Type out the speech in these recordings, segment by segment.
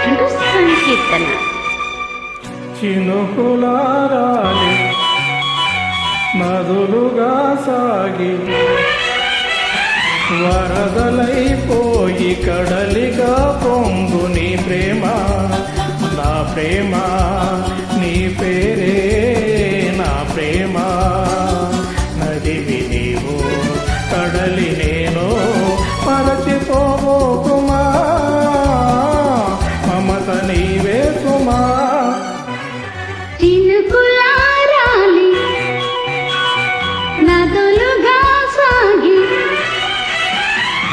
సమర్పించు సంకీర్తన. చినుకులారాలి నదులుగా సాగి వరదలైపోయి కడలిగా పొంగు నీ ప్రేమ, నా ప్రేమ, నీ పేరే నా ప్రేమ. నదివి నీవు కడలి నేను మరచిపోబోకుమా, మమత నీవే సుమా. చినుకులారాలి నదులుగా సాగి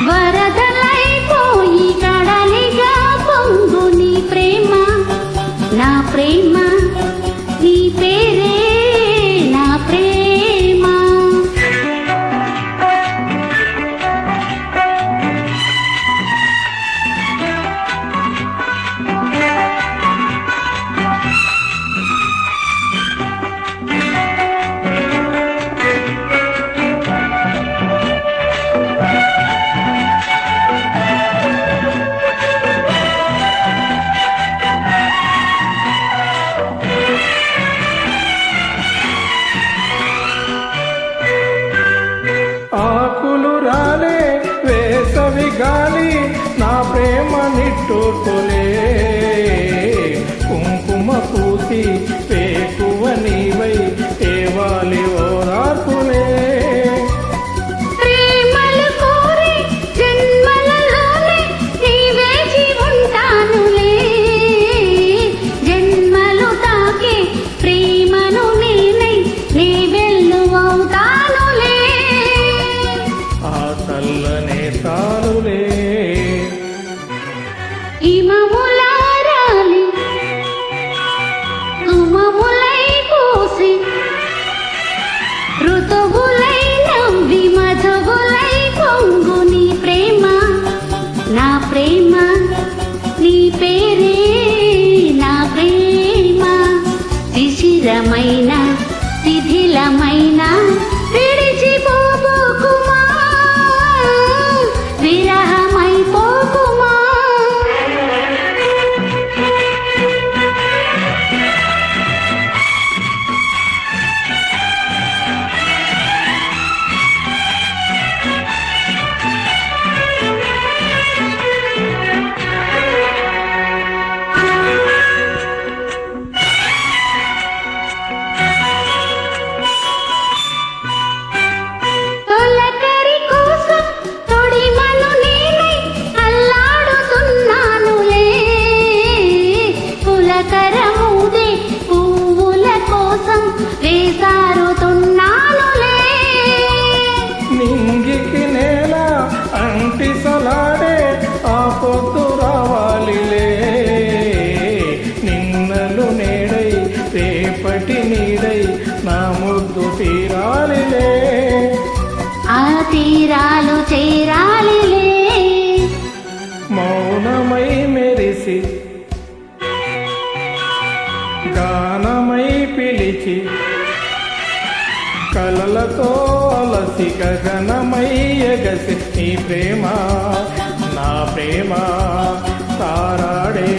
వరదలైపోయి కడలిగా పొంగు నీ ప్రేమ, నా ప్రేమ, నీ పేరే నా ప్రేమ. ఆకులు రాలే వేసవి గాలి నా ప్రేమ నిట్టూర్పులే, కుంకుమ పూసి వేకువ నీవై తేవాలి ఓరార్పులే. ప్రేమలు కోరి జన్మలలోనే నీ వేచి ఉంటానులే, జన్మలు తాకే ప్రేమను నేనై నీ వెల్లువవుతానులే. ఆ చల్లనే తారులే హిమములారాలి తుమములై పూసి ఋతువులై నవ్వి మధువులై పొంగు నీ ప్రేమ, నా ప్రేమ, నీ పేరే నా ప్రేమ. శిశిరమైన శిథిలమైన విడిచిపోబోకుమా, విరహమైపోకుమా. తొలకరి కోసం తొడిమను నేనై అల్లాడుతున్నానులే, పులకరముదే పువ్వుల కోసం వేసారుతున్నానులే. నింగికి నేల అంటిసలాడే ఆ పొద్దు రావాలిలే, నిన్నలు నేడై రేపటి నీడై నా ముద్దు తీరాలిలే. ఆ తీరాలు చేరాలిలే. మౌనమై మెరిసి గానమై పిలిచి కలలతో అలసి గగనమై ఎగసి నీ ప్రేమ, నా ప్రేమ, తారాడే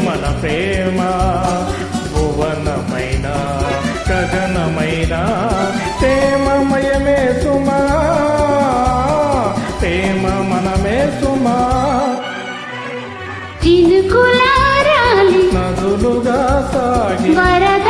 మన ప్రేమ. భువనమైన గగనమైన ప్రేమమయమే సుమా, ప్రేమ మనమే సుమా. చినుకులారాలి నదులుగా సాగి వరద